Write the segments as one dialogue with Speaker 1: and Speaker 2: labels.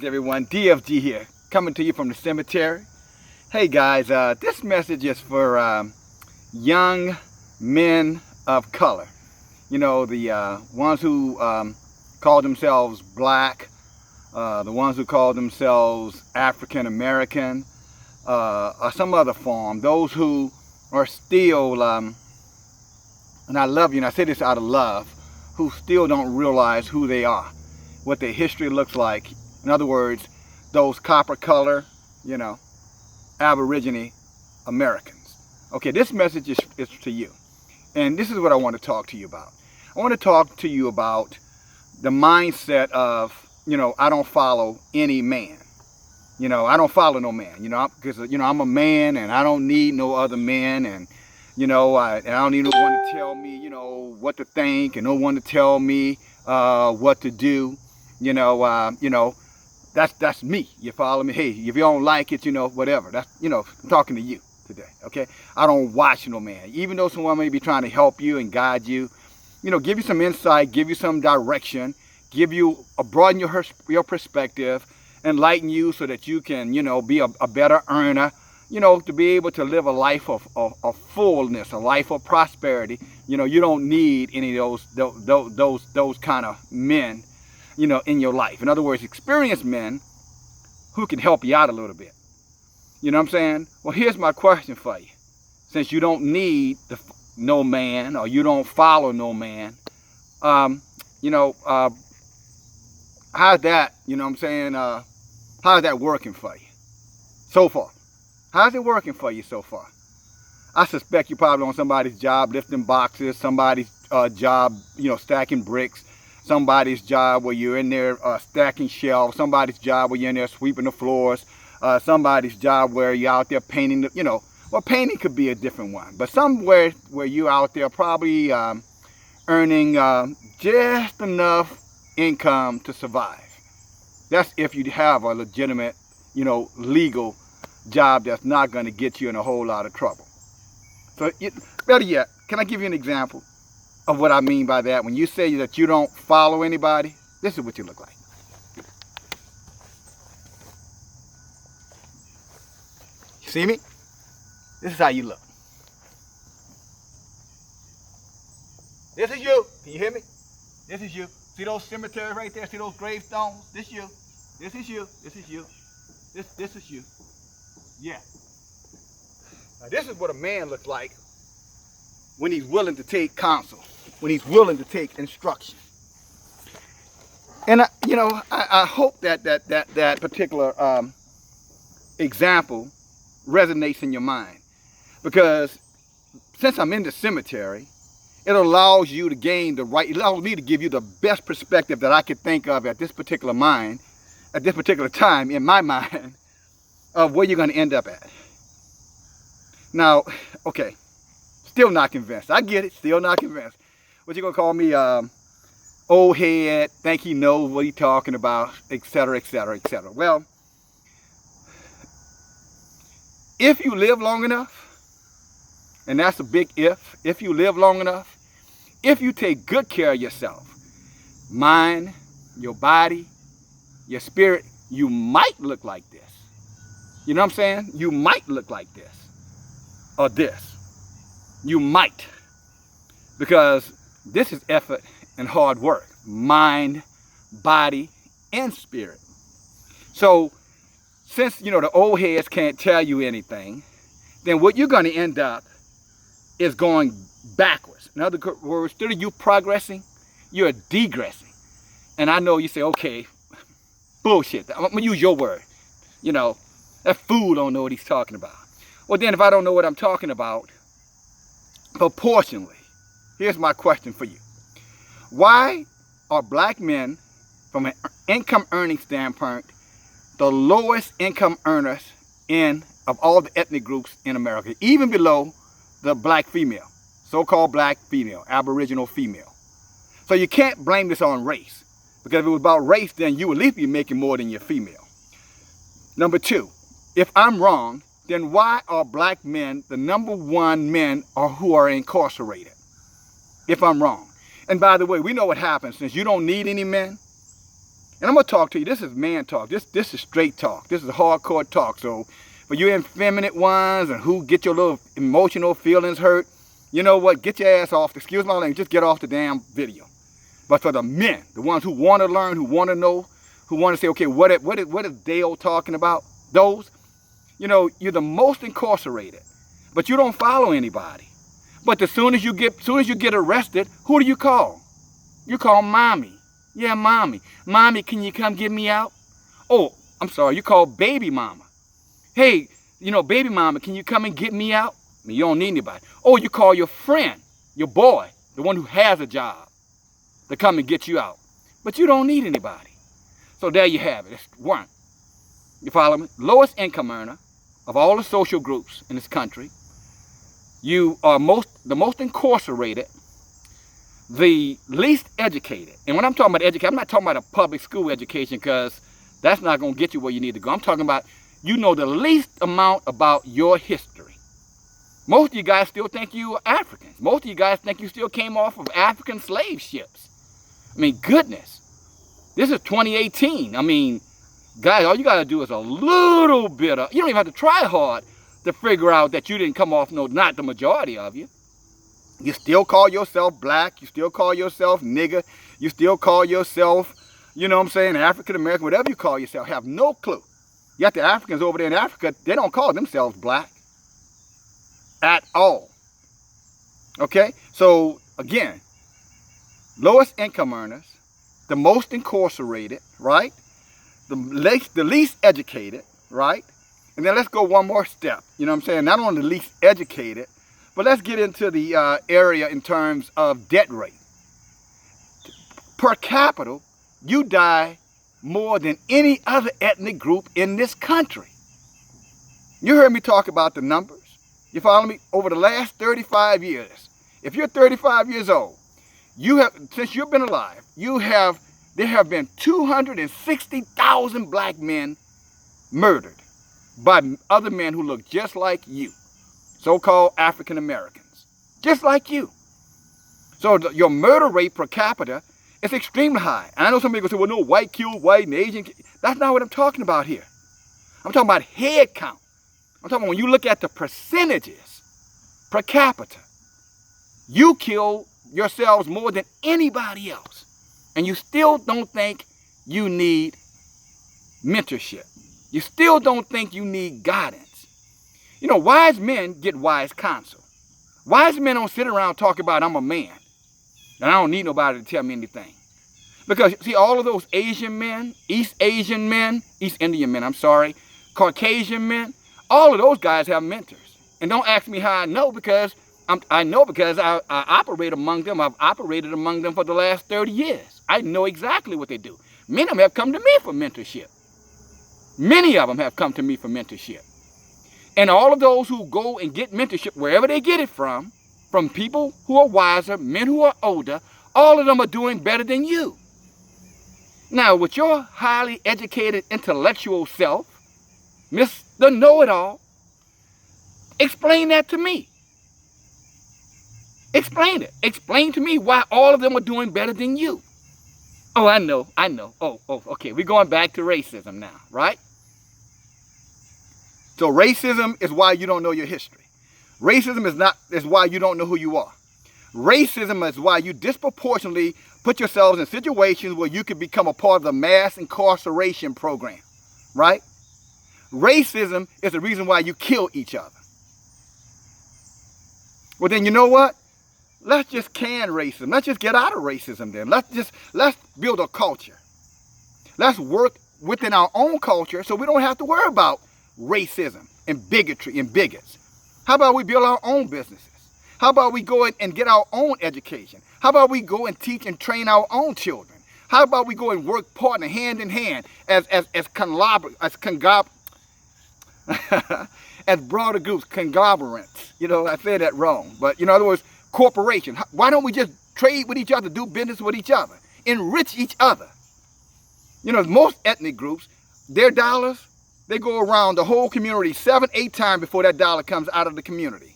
Speaker 1: Everyone, DFG here, coming to you from the cemetery. Hey guys, this message is for young men of color. You know, the ones who call themselves black, the ones who call themselves African American, or some other form. Those who are still, and I love you, and I say this out of love, who still don't realize who they are, what their history looks like. In other words, those copper color, Aborigine Americans. Okay, this message is to you. And this is what I want to talk to you about. I want to talk to you about the mindset of, I don't follow any man. I don't follow no man, because, I'm a man and I don't need no other men. And, I don't need no one to tell me, what to think, and no one to tell me what to do. That's me. You follow me? Hey, if you don't like it, whatever. That's, I'm talking to you today, okay? I don't watch no man. Even though someone may be trying to help you and guide you, give you some insight, give you some direction, broaden your perspective, enlighten you so that you can, be a better earner, to be able to live a life of fullness, a life of prosperity. You don't need any of those kind of men, in your life. In other words, experienced men who can help you out a little bit. You know what I'm saying? Well, here's my question for you. Since you don't need no man, or you don't follow no man, how's that, how's that working for you so far? How's it working for you so far? I suspect you're probably on somebody's job lifting boxes, somebody's job, stacking bricks, somebody's job where you're in there stacking shelves, somebody's job where you're in there sweeping the floors, somebody's job where you're out there painting, painting could be a different one, but somewhere where you're out there probably earning just enough income to survive. That's if you have a legitimate, legal job that's not going to get you in a whole lot of trouble. So better yet, can I give you an example of what I mean by that? When you say that you don't follow anybody, this is what you look like. You see me? This is how you look. This is you. Can you hear me? This is you. See those cemeteries right there? See those gravestones? This you. This is you. This is you. This is you. Yeah. Now this is what a man looks like when he's willing to take counsel, when he's willing to take instruction. And I hope that particular example resonates in your mind, because since I'm in the cemetery, it allows you to gain the right, it allows me to give you the best perspective that I could think of at this particular time in my mind, of where you're going to end up at. Now, okay, still not convinced. I get it, still not convinced. What you going to call me, old head, think he knows what he's talking about, etc., etc., etc. Well, if you live long enough, and that's a big if you live long enough, if you take good care of yourself, mind, your body, your spirit, you might look like this. You know what I'm saying? You might look like this, or this. You might. Because this is effort and hard work. Mind, body, and spirit. So, since, the old heads can't tell you anything, then what you're going to end up is going backwards. In other words, instead of you progressing, you're degressing. And I know you say, okay, bullshit. I'm going to use your word. That fool don't know what he's talking about. Well, then if I don't know what I'm talking about, proportionally, here's my question for you. Why are black men, from an income earning standpoint, the lowest income earners of all the ethnic groups in America, even below the black female, so-called black female, aboriginal female? So you can't blame this on race, because if it was about race, then you would at least be making more than your female. Number two, if I'm wrong, then why are black men the number one men who are incarcerated? If I'm wrong. And by the way, we know what happens. Since you don't need any men, And I'm going to talk to you. This is man talk. This is straight talk. This is hardcore talk. So for you effeminate ones and who get your little emotional feelings hurt, you know what? Get your ass off. Excuse my language. Just get off the damn video. But for the men, the ones who want to learn, who want to know, who want to say, okay, what is Dale talking about? Those, you know, you're the most incarcerated, but you don't follow anybody. But as soon as you get arrested, who do you call? You call mommy. Yeah, mommy. Mommy, can you come get me out? Oh, I'm sorry. You call baby mama. Hey, you know, baby mama, can you come and get me out? I mean, you don't need anybody. Oh, you call your friend, your boy, the one who has a job, to come and get you out. But you don't need anybody. So there you have it. It's one. You follow me? Lowest income earner of all the social groups in this country. You are the most incarcerated, the least educated. And when I'm talking about education, I'm not talking about a public school education, because that's not going to get you where you need to go. I'm talking about you know the least amount about your history. Most of you guys still think you are Africans. Most of you guys think you still came off of African slave ships. I mean, goodness. This is 2018. I mean, guys, all you got to do is a little bit of, you don't even have to try hard to figure out that you didn't come off, no, not the majority of you. You still call yourself black. You still call yourself nigger. You still call yourself, you know what I'm saying, African American, whatever you call yourself. Have no clue. Yet the Africans over there in Africa, they don't call themselves black at all. Okay? So, again, lowest income earners, the most incarcerated, right? The least educated, right? And then let's go one more step. You know what I'm saying? Not only the least educated, but let's get into the area in terms of debt rate. Per capita, you die more than any other ethnic group in this country. You heard me talk about the numbers. You follow me? Over the last 35 years, if you're 35 years old, you have, since you've been alive, there have been 260,000 black men murdered by other men who look just like you, so-called African Americans, just like you. So your murder rate per capita is extremely high. And I know some people say, well, no, white kill white and Asian. That's not what I'm talking about here. I'm talking about head count. I'm talking about when you look at the percentages per capita, you kill yourselves more than anybody else. And you still don't think you need mentorship. You still don't think you need guidance. You know, wise men get wise counsel. Wise men don't sit around talking about, I'm a man, and I don't need nobody to tell me anything. Because, see, all of those Asian men, East Indian men, I'm sorry, Caucasian men, all of those guys have mentors. And don't ask me how I know, because I know because I operate among them. I've operated among them for the last 30 years. I know exactly what they do. Many of them have come to me for mentorship. Many of them have come to me for mentorship. And all of those who go and get mentorship, wherever they get it from people who are wiser, men who are older, all of them are doing better than you. Now, with your highly educated intellectual self, Mr. Know-it-all, explain that to me. Explain it. Explain to me why all of them are doing better than you. Oh, I know. Oh, okay. We're going back to racism now, right? So racism is why you don't know your history. Racism is why you don't know who you are. Racism is why you disproportionately put yourselves in situations where you could become a part of the mass incarceration program, right? Racism is the reason why you kill each other. Well, then you know what? Let's just can racism. Let's just get out of racism then. Let's build a culture. Let's work within our own culture so we don't have to worry about racism and bigotry and bigots. How about we build our own businesses? How about we go and get our own education? How about we go and teach and train our own children? How about we go and work partner hand in hand as broader groups, conglomerates. You know, I said that wrong. But, you know, in other words, corporation. Why don't we just trade with each other, do business with each other, enrich each other? You know, most ethnic groups, their dollars, they go around the whole community 7-8 times before that dollar comes out of the community.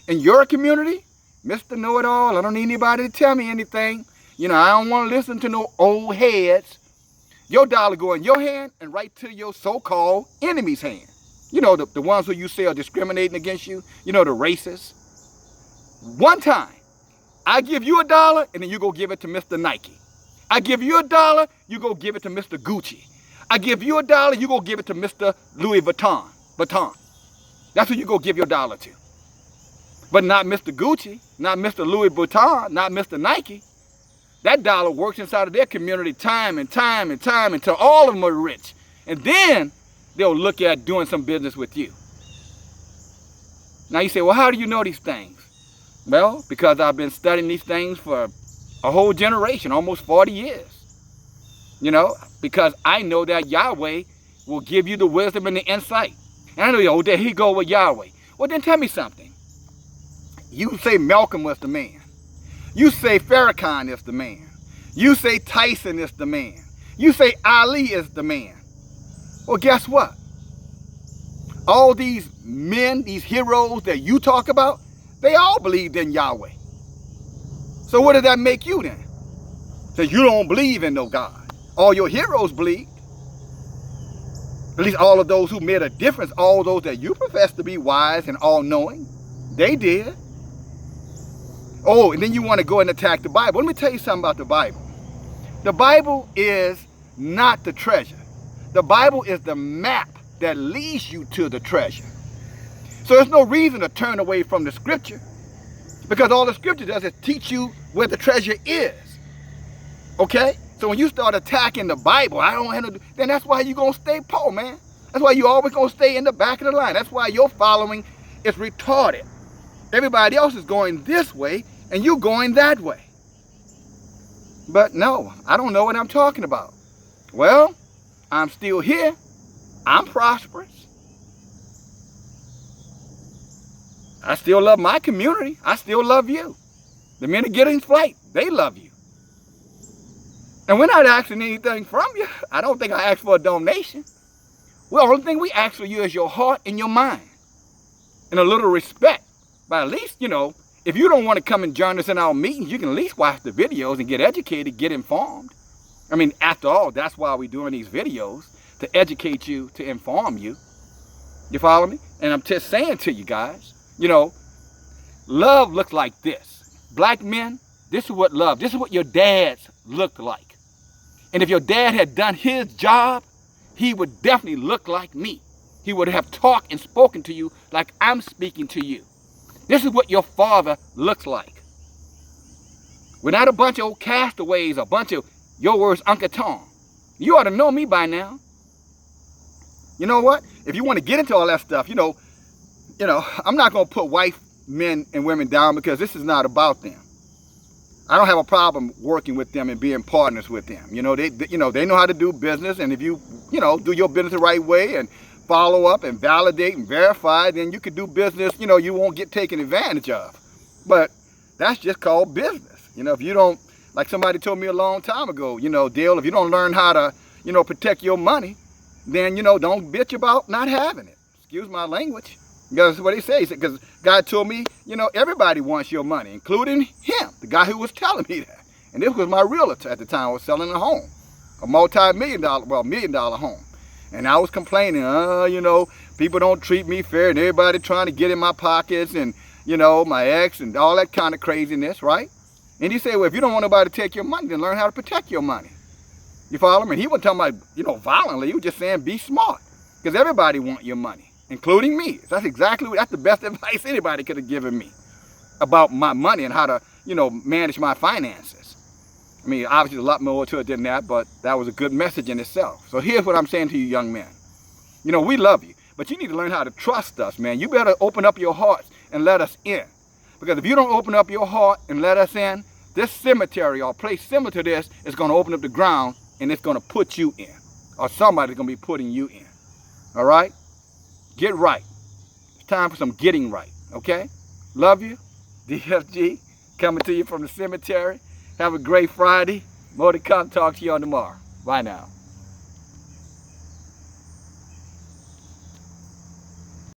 Speaker 1: In your community, Mr. Know-it-all, I don't need anybody to tell me anything. You know, I don't want to listen to no old heads. Your dollar go in your hand and right to your so-called enemy's hand. You know, the ones who you say are discriminating against you. You know, the racists. One time, I give you $1 and then you go give it to Mr. Nike. I give you $1, you go give it to Mr. Gucci. I give you $1, you go give it to Mr. Louis Vuitton. That's who you go give your dollar to. But not Mr. Gucci, not Mr. Louis Vuitton, not Mr. Nike. That dollar works inside of their community time and time and time until all of them are rich. And then they'll look at doing some business with you. Now you say, well, how do you know these things? Well, because I've been studying these things for a whole generation, almost 40 years. You know, because I know that Yahweh will give you the wisdom and the insight. And I know, oh, there he go with Yahweh. Well, then tell me something. You say Malcolm was the man. You say Farrakhan is the man. You say Tyson is the man. You say Ali is the man. Well, guess what? All these men, these heroes that you talk about, they all believed in Yahweh. So what does that make you then? So you don't believe in no God. All your heroes believed. At least all of those who made a difference, all those that you profess to be wise and all-knowing, they did. Oh, and then you want to go and attack the Bible. Let me tell you something about the Bible. The Bible is not the treasure. The Bible is the map that leads you to the treasure. So there's no reason to turn away from the scripture, because all the scripture does is teach you where the treasure is. Okay? So when you start attacking the Bible, I don't have to, then that's why you're going to stay poor, man. That's why you always going to stay in the back of the line. That's why your following is retarded. Everybody else is going this way and you're going that way. But no, I don't know what I'm talking about. Well, I'm still here. I'm prosperous. I still love my community. I still love you. The men that get in flight, they love you. And we're not asking anything from you. I don't think I asked for a donation. Well, the only thing we ask for you is your heart and your mind. And a little respect. But at least, you know, if you don't want to come and join us in our meetings, you can at least watch the videos and get educated, get informed. I mean, after all, that's why we're doing these videos, to educate you, to inform you. You follow me? And I'm just saying to you guys, you know, love looks like this. Black men, this is what love, this is what your dads looked like. And if your dad had done his job, he would definitely look like me. He would have talked and spoken to you like I'm speaking to you. This is what your father looks like. We're not a bunch of old castaways, a bunch of, your words, Uncle Tom. You ought to know me by now. You know what? If you want to get into all that stuff, you know, I'm not going to put white men and women down, because this is not about them. I don't have a problem working with them and being partners with them. You know, they know how to do business, and if you do your business the right way and follow up and validate and verify, then you could do business, you won't get taken advantage of. But that's just called business. If you don't, like somebody told me a long time ago, Dale, if you don't learn how to, protect your money, then, don't bitch about not having it. Excuse my language. That's what he says. Because God told me, everybody wants your money, including him, the guy who was telling me that. And this was my realtor at the time. I was selling a home, a $1 million home. And I was complaining, people don't treat me fair, and everybody trying to get in my pockets, and, my ex and all that kind of craziness, right? And he said, well, if you don't want nobody to take your money, then learn how to protect your money. You follow me? And he wasn't talking about, violently. He was just saying be smart, because everybody wants your money, including me. That's the best advice anybody could have given me about my money and how to, manage my finances. I mean, obviously there's a lot more to it than that, but that was a good message in itself. So here's what I'm saying to you young men. We love you, but you need to learn how to trust us, man. You better open up your hearts and let us in. Because if you don't open up your heart and let us in, this cemetery or place similar to this is going to open up the ground, and it's going to put you in. Or somebody's going to be putting you in. All right? Get right. It's time for some getting right. Okay? Love you. DFG coming to you from the cemetery. Have a great Friday. More to come. Talk to you on tomorrow. Bye now.